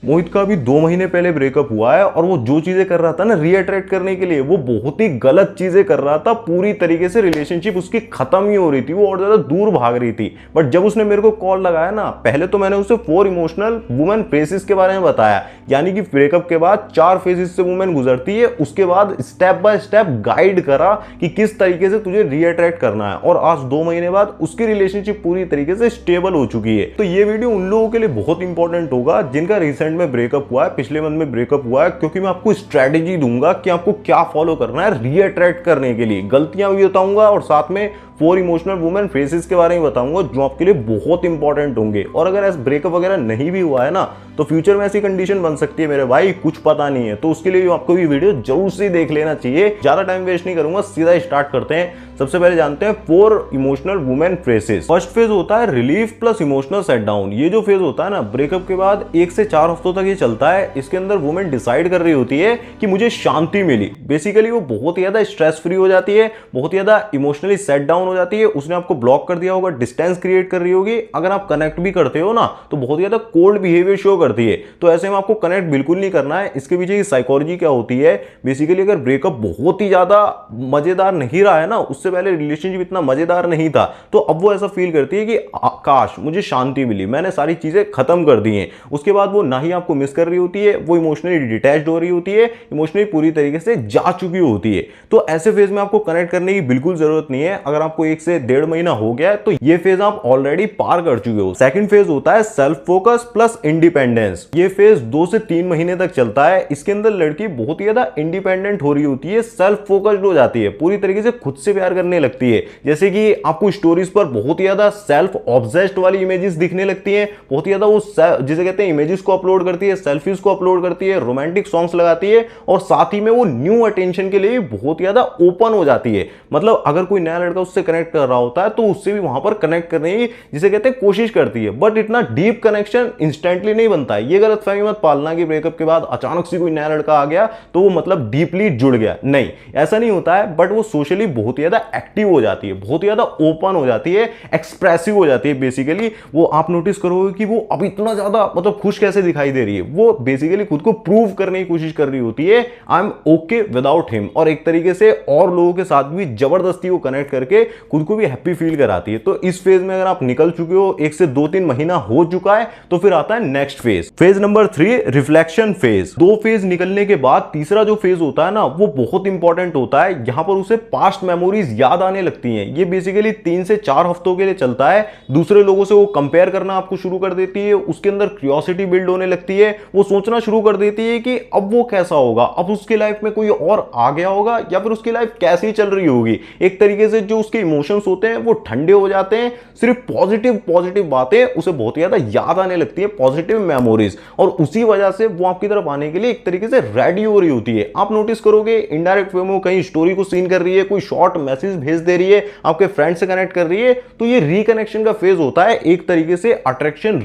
मोहित का अभी 2 महीने पहले ब्रेकअप हुआ है और वो जो चीजें कर रहा था ना रीअट्रैक्ट करने के लिए, वो बहुत ही गलत चीजें कर रहा था। पूरी तरीके से रिलेशनशिप उसकी खत्म ही हो रही थी, वो और ज्यादा दूर भाग रही थी। बट जब उसने मेरे को कॉल लगाया ना, पहले तो मैंने उसे 4 इमोशनल वुमेन फेसेस के बारे में बताया, यानी कि ब्रेकअप के बाद 4 फेजेस से वुमेन गुजरती है। उसके बाद स्टेप बाय स्टेप गाइड करा कि किस तरीके से तुझे रीअट्रैक्ट करना है। और आज 2 महीने बाद उसकी रिलेशनशिप पूरी तरीके से स्टेबल हो चुकी है। तो ये वीडियो उन लोगों के लिए बहुत इंपॉर्टेंट होगा जिनका रिसेंट में ब्रेकअप हुआ है, पिछले मंथ में ब्रेकअप हुआ है, क्योंकि मैं आपको स्ट्रेटेजी दूंगा कि आपको क्या फॉलो करना है रीअट्रैक्ट करने के लिए। गलतियां भी बताऊंगा और साथ में 4 इमोशनल वुमेन फेसेस के बारे में बताऊंगा जो आपके लिए बहुत इंपॉर्टेंट होंगे। और अगर ऐसा ब्रेकअप वगैरह नहीं भी हुआ है ना, तो फ्यूचर में ऐसी कंडीशन बन सकती है मेरे भाई, कुछ पता नहीं है। तो उसके लिए आपको ये वीडियो जरूर से देख लेना चाहिए। ज्यादा टाइम वेस्ट नहीं करूंगा, सीधा स्टार्ट करते हैं। सबसे पहले जानते हैं 4 emotional women faces. First phase होता है relief plus emotional set down. ये जो फेज होता है ना ब्रेकअप के बाद 1 से 4 हफ्तों तक ये चलता है। इसके अंदर वुमेन डिसाइड कर रही होती है कि मुझे शांति मिली। बेसिकली वो बहुत ही ज्यादा स्ट्रेस फ्री हो जाती है, बहुत ही ज्यादा इमोशनली सेट डाउन हो जाती है। उसने आपको ब्लॉक कर दिया होगा, डिस्टेंस क्रिएट कर रही होगी। अगर आप कनेक्ट भी करते हो ना, तो बहुत ही ज्यादा कोल्ड बिहेवियर शो करती है। तो ऐसे में आपको कनेक्ट बिल्कुल नहीं करना है। इसके पीछे की साइकोलॉजी क्या होती है, बेसिकली अगर ब्रेकअप बहुत ही ज्यादा मजेदार नहीं रहा है ना, उससे पहले रिलेशनशिप इतना मजेदार नहीं था, तो अब वो ऐसा फील करती है कि काश मुझे शांति मिली, मैंने सारी चीजें खत्म कर दी हैं। उसके बाद वो ना ही आपको मिस कर रही होती है, वो इमोशनली डिटैच्ड हो रही होती है, इमोशनली पूरी तरीके से जा चुकी होती है। तो ऐसे फेज में आपको कनेक्ट करने की बिल्कुल जरूरत नहीं है। अगर आपको 1 से 1.5 महीना हो गया है, तो ये फेज आप ऑलरेडी पार कर चुके हो। सेकंड फेज होता है सेल्फ फोकस प्लस इंडिपेंडेंस। ये फेज 2 से 3 महीने तक चलता है। इसके अंदर लड़की बहुत ही ज्यादा इंडिपेंडेंट हो रही होती है, सेल्फ फोकस्ड हो जाती है, पूरी तरीके से खुद से प्यार करने लगती है। जैसे कि आपको स्टोरीज पर बहुत ही ज्यादा सेल्फ ऑब्सेस्ड वाली इमेजेस दिखने लगती हैं, बहुत ही ज्यादा वो जिसे कहते हैं इमेजेस को अपलोड करती है, सेल्फीज को अपलोड करती है, रोमांटिक सॉन्ग्स लगाती है, और साथ ही में वो न्यू अटेंशन के लिए बहुत ही ज्यादा ओपन हो जाती है। मतलब अगर कोई नया लड़का उससे कनेक्ट कर रहा होता है, तो उससे भी वहां पर कनेक्ट करने की जिसे कहते हैं कोशिश करती है। बट इतना डीप कनेक्शन इंस्टेंटली नहीं बनता है। ये गलतफहमी मत पालना कि ब्रेकअप के बाद अचानक से कोई नया लड़का आ गया तो वो मतलब डीपली जुड़ गया, नहीं, ऐसा नहीं होता है। बट वो सोशली बहुत ही ज्यादा एक्टिव हो जाती है, बहुत ही ज्यादा ओपन हो जाती है, एक्सप्रेसिव हो जाती है। बेसिकली वो आप नोटिस करोगे कि वो अब इतना ज्यादा मतलब खुश कैसे दिखाई दे रही है। वो बेसिकली खुद को प्रूव करने की कोशिश कर रही होती है, I am okay without him. और एक तरीके से और लोगों के साथ भी जबरदस्ती वो कनेक्ट करके खुद को भी हैप्पी फील कराती है। तो इस फेज में अगर आप निकल चुके हो, 1 से 2-3 महीना हो चुका है, तो फिर आता है next phase, phase number 3 reflection phase. 2 phase निकलने के बाद तीसरा जो फेज होता है ना, वो बहुत इंपॉर्टेंट होता है। यहां पर उसे पास्ट मेमोरीज याद आने लगती हैं। ये बेसिकली 3 से 4 हफ्तों के लिए चलता है। दूसरे लोगों से वो कंपेयर करना आपको शुरू कर देती है, उसके अंदर क्यूरियोसिटी बिल्ड होने लगती है, वो सोचना शुरू कर देती है कि अब वो कैसा होगा, अब उसकी लाइफ में कोई और आ गया होगा, या फिर उसकी लाइफ कैसी चल रही होगी। एक तरीके से जो उसके इमोशंस होते हैं वो ठंडे हो जाते हैं। सिर्फ पॉजिटिव बातें उसे बहुत ही ज्यादा याद आने लगती है, पॉजिटिव मेमोरीज, और उसी वजह से वो आपकी तरफ आने के लिए एक तरीके से रेडी हो रही होती है। आप नोटिस करोगे इनडायरेक्ट वे में कहीं स्टोरी को सीन कर रही है, कोई शॉर्ट मैसेज भेज दे रही है, आपके फ्रेंड से कनेक्ट कर रही है। तो ये रिकनेक्शन का फेज होता है, एक तरीके से अट्रैक्शन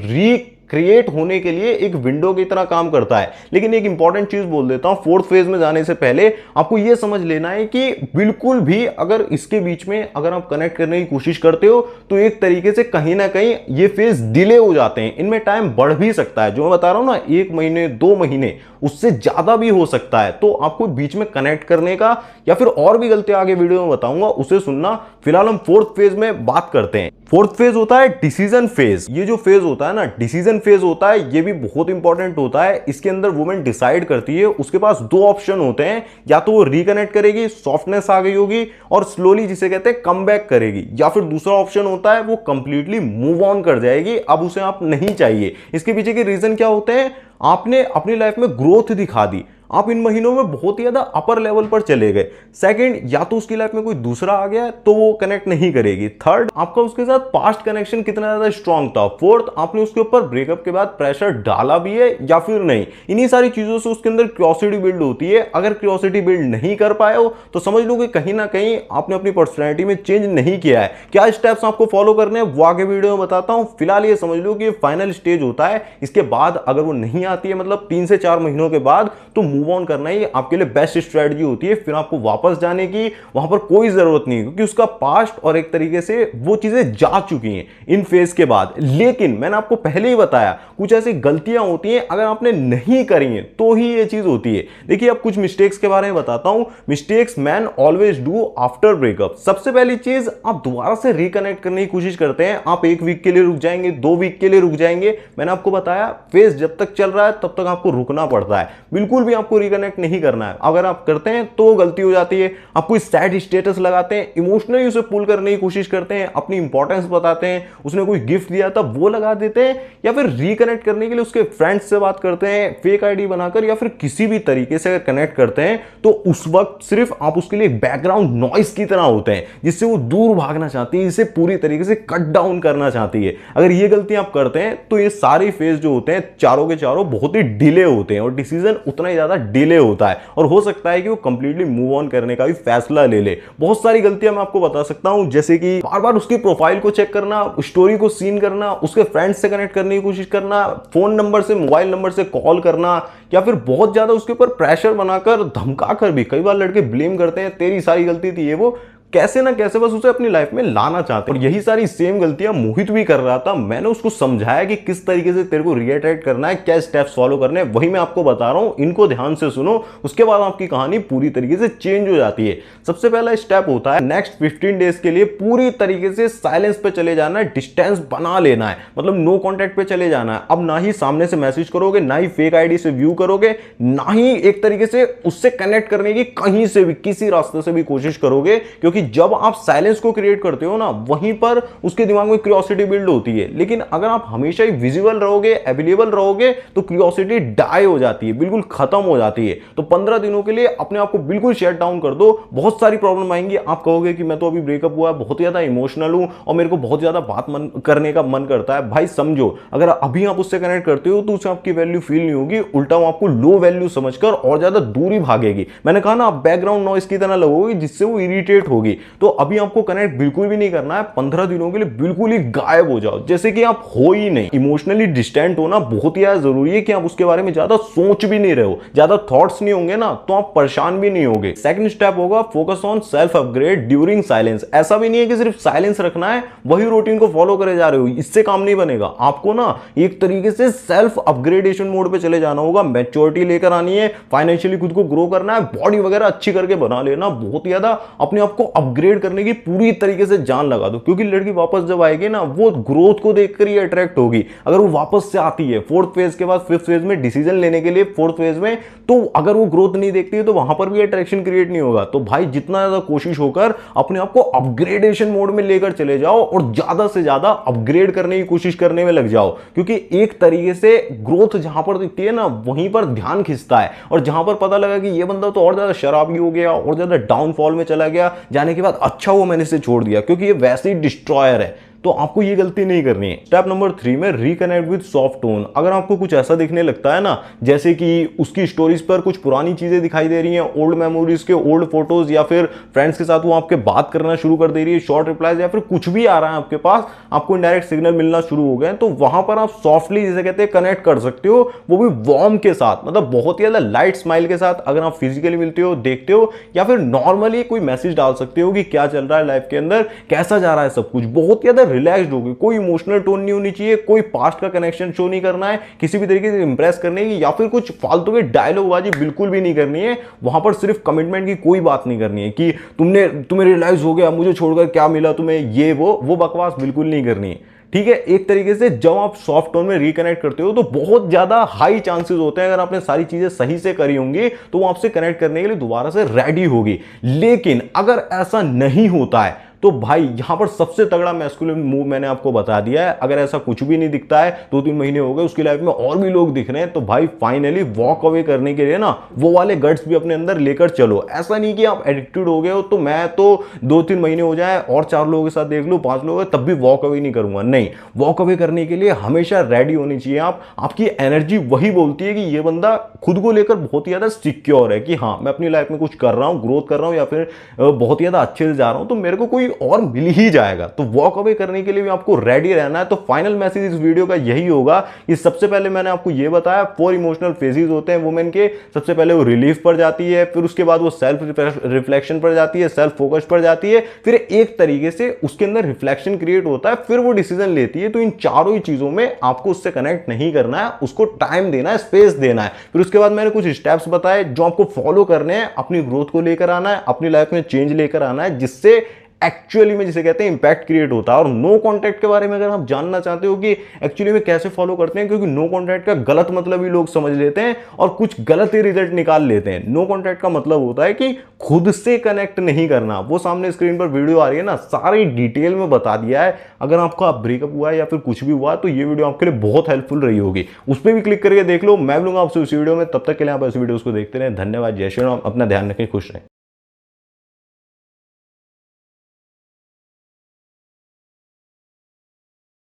क्रिएट होने के लिए एक विंडो की तरह काम करता है। लेकिन एक इंपॉर्टेंट चीज बोल देता हूं, 4th फेज में जाने से पहले आपको यह समझ लेना है कि बिल्कुल भी अगर इसके बीच में अगर आप कनेक्ट करने की कोशिश करते हो, तो एक तरीके से कहीं ना कहीं ये फेज डिले हो जाते हैं। इनमें टाइम बढ़ भी सकता है, जो मैं बता रहा हूं ना, 1 महीने 2 महीने, उससे ज्यादा भी हो सकता है। तो आपको बीच में कनेक्ट करने का, या फिर और भी गलतियां आगे वीडियो में बताऊंगा, उसे सुनना। फिलहाल हम 4th फेज में बात करते हैं। 4th फेज होता है डिसीजन फेज। ये जो फेज होता है ना, डिसीजन फेज होता है, ये भी बहुत इंपॉर्टेंट होता है। इसके अंदर वुमेन डिसाइड करती है, उसके पास 2 ऑप्शन होते हैं, या तो वो रिकनेक्ट करेगी, सॉफ्टनेस आ गई होगी और स्लोली जिसे कहते हैं कम बैक करेगी, या फिर दूसरा ऑप्शन होता है वो कंप्लीटली मूव ऑन कर जाएगी, अब उसे आप नहीं चाहिए। इसके पीछे के रीजन क्या होते हैं, आपने अपनी लाइफ में ग्रोथ दिखा दी, आप इन महीनों में बहुत ही ज्यादा अपर लेवल पर चले गए। सेकंड, या तो उसकी लाइफ में कोई दूसरा आ गया तो वो कनेक्ट नहीं करेगी। थर्ड, आपका उसके साथ पास्ट कनेक्शन कितना ज्यादा स्ट्रांग था। फोर्थ, आपने उसके ऊपर ब्रेकअप के बाद प्रेशर डाला भी है या फिर नहीं। इन्हीं सारी चीजों से उसके अंदर क्यूरियोसिटी बिल्ड होती है। अगर क्यूरियोसिटी बिल्ड नहीं कर पाए हो तो समझ लो कि कहीं ना कहीं आपने अपनी पर्सनैलिटी में चेंज नहीं किया है। क्या स्टेप्स आपको फॉलो करने हैं वो आगे वीडियो में बताता हूं। फिलहाल ये समझ लो कि फाइनल स्टेज होता है। इसके बाद अगर वो नहीं आती है, मतलब 3 से 4 महीनों के बाद, तो मूव ऑन करना ही आपके लिए बेस्ट स्ट्रेटजी होती है। फिर आपको वापस जाने की वहां पर कोई जरूरत नहीं है, क्योंकि उसका पास्ट और एक तरीके से वो चीजें जा चुकी हैं इन फेज के बाद। लेकिन मैंने आपको पहले ही बताया कुछ ऐसी गलतियां होती हैं, अगर आपने नहीं करी हैं तो ही ये चीज होती है। देखिए अब कुछ मिस्टेक्स के बारे में बताता हूं। Mistakes man always do after breakup. सबसे पहली चीज, आप दोबारा से रिकनेक्ट करने की कोशिश करते हैं। आप 1 वीक के लिए रुक जाएंगे, 2 वीक के लिए रुक जाएंगे। मैंने आपको बताया फेज जब तक चल रहा है तब तक आपको रुकना पड़ता है, बिल्कुल भी आपको रिकनेक्ट नहीं करना है। अगर आप करते हैं तो गलती हो जाती है। आप कोई सैड स्टेटस लगाते हैं, इमोशनली उसे पुल करने की कोशिश करते हैं, अपनी इंपॉर्टेंस बताते हैं, उसने कोई गिफ्ट दिया था वो लगा देते हैं, या फिर रिकनेक्ट करने के लिए उसके फ्रेंड्स से बात करते हैं फेक आईडी बनाकर, या फिर किसी भी तरीके से अगर कनेक्ट करते हैं तो उस वक्त सिर्फ आप उसके लिए बैकग्राउंड नॉइस की तरह होते हैं, जिससे वो दूर भागना चाहती है, इसे पूरी तरीके से कट डाउन करना चाहती है। अगर ये गलती आप करते हैं तो ये सारे फेज जो होते हैं चारों के चारों बहुत ही डिले होते हैं, और डिसीजन उतना ही ज्यादा डिले होता है, और हो सकता है कि वो कंप्लीटली मूव ऑन करने का भी फैसला ले ले। बहुत सारी गलतियां मैं आपको बता सकता हूं, जैसे कि बार बार उसकी प्रोफाइल को चेक करना, स्टोरी को सीन करना, उसके फ्रेंड्स से कनेक्ट करने की कोशिश करना, फोन नंबर से मोबाइल नंबर से कॉल करना, या फिर बहुत ज्यादा उसके ऊपर प्रेशर बनाकर धमकाकर भी। कई बार लड़के ब्लेम करते हैं तेरी सारी गलती थी, ये वो कैसे ना कैसे बस उसे अपनी लाइफ में लाना चाहते हैं। और यही सारी सेम गलतियां मोहित भी कर रहा था। मैंने उसको समझाया कि किस तरीके से तेरे को रिएट्रेट करना है, क्या स्टेप्स फॉलो करने हैं, वही मैं आपको बता रहा हूं। इनको ध्यान से सुनो, उसके बाद आपकी कहानी पूरी तरीके से चेंज हो जाती है। सबसे पहला स्टेप होता है नेक्स्ट 15 डेज के लिए पूरी तरीके से साइलेंस पे चले जाना है, डिस्टेंस बना लेना है, मतलब नो कॉन्टैक्ट पे चले जाना है। अब ना ही सामने से मैसेज करोगे, ना ही फेक आईडी से व्यू करोगे, ना ही एक तरीके से उससे कनेक्ट करने की कहीं से भी किसी रास्ते से भी कोशिश करोगे, क्योंकि जब आप साइलेंस को क्रिएट करते हो ना, वहीं पर उसके दिमाग में क्यूरियोसिटी बिल्ड होती है। लेकिन अगर आप हमेशा ही विजिबल रहोगे, अवेलेबल रहोगे, तो क्यूरियोसिटी डाई हो जाती है, बिल्कुल खत्म हो जाती है। तो 15 दिनों के लिए अपने आप को बिल्कुल शट डाउन कर दो। बहुत सारी प्रॉब्लम आएंगी, आप कहोगे कि मैं तो अभी ब्रेकअप हुआ, बहुत ज्यादा इमोशनल हूं और मेरे को बहुत ज्यादा बात करने का मन करता है। भाई समझो, अगर अभी आप उससे कनेक्ट करते हो तो उसे आपकी वैल्यू फील नहीं होगी, उल्टा वो आपको लो वैल्यू समझकर और ज्यादा दूरी भागेगी। मैंने कहा ना, आप बैकग्राउंड नॉइस की तरह लगोगे, जिससे वो इरिटेट होगी। तो अभी आपको कनेक्ट बिल्कुल भी नहीं करना है। 15 दिनों के लिए बिल्कुल ही गायब हो जाओ, जैसे कि आप हो ही नहीं। इमोशनली डिस्टेंट होना बहुत ही ज्यादा जरूरी है कि आप उसके बारे में ज्यादा सोच भी नहीं रहे हो, ज्यादा थॉट्स नहीं होंगे ना, तो आप परेशान भी नहीं होगे। सेकंड स्टेप होगा focus on self upgrade during silence. ऐसा भी नहीं है कि सिर्फ साइलेंस रखना है, वही रूटीन को फॉलो करे जा रहे हो, इससे काम नहीं बनेगा। आपको ना एक तरीके से सेल्फ अपग्रेडेशन मोड पे चले जाना होगा, मैच्योरिटी लेकर आनी है, फाइनेंशियली खुद को ग्रो करना है, बॉडी वगैरह अच्छी करके बना लेना, बहुत ज्यादा अपने आप को अपग्रेड करने की पूरी तरीके से जान लगा दो। क्योंकि लड़की वापस जब आएगी ना, वो ग्रोथ को देखकर ही अट्रैक्ट होगी। अगर वो वापस से आती है 4th फेज के बाद 5th फेज में डिसीजन लेने के लिए 4th फेज में, तो अगर वो ग्रोथ नहीं देखती है तो वहां पर भी अट्रैक्शन क्रिएट नहीं होगा। तो भाई जितना ज्यादा कोशिश होकर अपने आप को अपग्रेडेशन मोड में लेकर चले जाओ और ज्यादा से ज्यादा अपग्रेड करने की कोशिश करने में लग जाओ। क्योंकि एक तरीके से ग्रोथ जहां पर दिखती है ना, वहीं पर ध्यान खिंचता है। और जहां पर पता लगा कि ये बंदा तो और ज्यादा शराबी हो गया और ज्यादा डाउनफॉल में चला गया, जाने के बाद अच्छा वो मैंने इसे छोड़ दिया, क्योंकि ये वैसे ही डिस्ट्रॉयर है। तो आपको ये गलती नहीं करनी है। स्टेप नंबर 3 में रिकनेक्ट विद सॉफ्ट टोन। अगर आपको कुछ ऐसा दिखने लगता है ना, जैसे कि उसकी स्टोरीज पर कुछ पुरानी चीजें दिखाई दे रही हैं, ओल्ड मेमोरीज के ओल्ड फोटोज, या फिर फ्रेंड्स के साथ वो आपके बात करना शुरू कर दे रही है, शॉर्ट रिप्लाईज, या फिर कुछ भी आ रहा है आपके पास, आपको इनडायरेक्ट सिग्नल मिलना शुरू हो गए, तो वहां पर आप सॉफ्टली, जिसे कहते हैं, कनेक्ट कर सकते हो, वो भी वार्म के साथ, मतलब बहुत ही ज्यादा लाइट स्माइल के साथ। अगर आप फिजिकली मिलते हो, देखते हो, या फिर नॉर्मली कोई मैसेज डाल सकते हो कि क्या चल रहा है लाइफ के अंदर, कैसा जा रहा है सब कुछ। बहुत ज्यादा रिलैक्स्ड होगी, कोई इमोशनल टोन नहीं होनी चाहिए, कोई पास्ट का कनेक्शन शो नहीं करना है, किसी भी तरीके से इंप्रेस करने की या फिर कुछ फालतू के डायलॉग बाजी बिल्कुल भी नहीं करनी है। वहां पर सिर्फ कमिटमेंट की कोई बात नहीं करनी है कि तुम्हें रियलाइज हो गया, मुझे छोड़कर क्या मिला तुम्हें, ये वो बकवास बिल्कुल नहीं करनी है। ठीक है, एक तरीके से जब आप सॉफ्ट टोन में रिकनेक्ट करते हो तो बहुत ज्यादा हाई चांसेस होते हैं, अगर आपने सारी चीजें सही से करी होंगी तो वो आपसे कनेक्ट करने के लिए दोबारा से रेडी होगी। लेकिन अगर ऐसा नहीं होता है तो भाई यहां पर सबसे तगड़ा मैस्कुलिन मूव मैंने आपको बता दिया है। अगर ऐसा कुछ भी नहीं दिखता है, 2-3 महीने हो गए, उसकी लाइफ में और भी लोग दिख रहे हैं, तो भाई फाइनली वॉक अवे करने के लिए ना वो वाले गट्स भी अपने अंदर लेकर चलो। ऐसा नहीं कि आप एडिक्टेड हो गए हो तो मैं तो 2-3 महीने हो जाए और 4 लोगों के साथ देख लूं, 5 लोग तब भी वॉक अवे नहीं करूंगा। नहीं, वॉक अवे करने के लिए हमेशा रेडी होनी चाहिए आप। आपकी एनर्जी वही बोलती है कि ये बंदा खुद को लेकर बहुत ही ज्यादा सिक्योर है कि हाँ मैं अपनी लाइफ में कुछ कर रहा हूं, ग्रोथ कर रहा हूं, या फिर बहुत ही ज्यादा अच्छे से जा रहा हूं, तो मेरे को कोई कोई और मिल ही जाएगा। तो वॉक अवे करने के लिए भी आपको रेडी रहना है। तो फाइनल मैसेज इस वीडियो का यही होगा कि सबसे पहले मैंने आपको ये बताया 4 इमोशनल फेजेस होते हैं वुमेन के। सबसे पहले वो रिलीफ पर जाती है, फिर उसके बाद वो सेल्फ रिफ्लेक्शन पर जाती है, सेल्फ फोकस पर जाती है, फिर एक तरीके से उसके अंदर रिफ्लेक्शन क्रिएट होता है, फिर वो डिसीजन लेती है। तो इन चारों ही चीजों में आपको उससे कनेक्ट नहीं करना है, उसको टाइम देना है, स्पेस देना है। फिर उसके बाद मैंने कुछ स्टेप्स बताए जो आपको फॉलो करने हैं, अपनी ग्रोथ को लेकर आना है, अपनी लाइफ में चेंज लेकर आना है, जिससे एक्चुअली में जिसे कहते हैं इंपैक्ट क्रिएट होता है। और नो कॉन्टैक्ट के बारे में अगर आप जानना चाहते हो कि एक्चुअली में कैसे फॉलो करते हैं, क्योंकि नो कॉन्टैक्ट का गलत मतलब ही लोग समझ लेते हैं और कुछ गलत ही रिजल्ट निकाल लेते हैं। नो कॉन्टैक्ट का मतलब होता है कि खुद से कनेक्ट नहीं करना। वो सामने स्क्रीन पर वीडियो आ रही है ना, सारी डिटेल में बता दिया है। अगर आपका ब्रेकअप हुआ है या फिर कुछ भी हुआ तो ये वीडियो आपके लिए बहुत हेल्पफुल रही होगी। उस पर भी क्लिक करके देख लो। मैं मिलूंगा आपसे उस वीडियो में, तब तक के लिए आप इस वीडियो को देखते रहे। धन्यवाद। जय श्री राम। अपना ध्यान रखें, खुश रहें।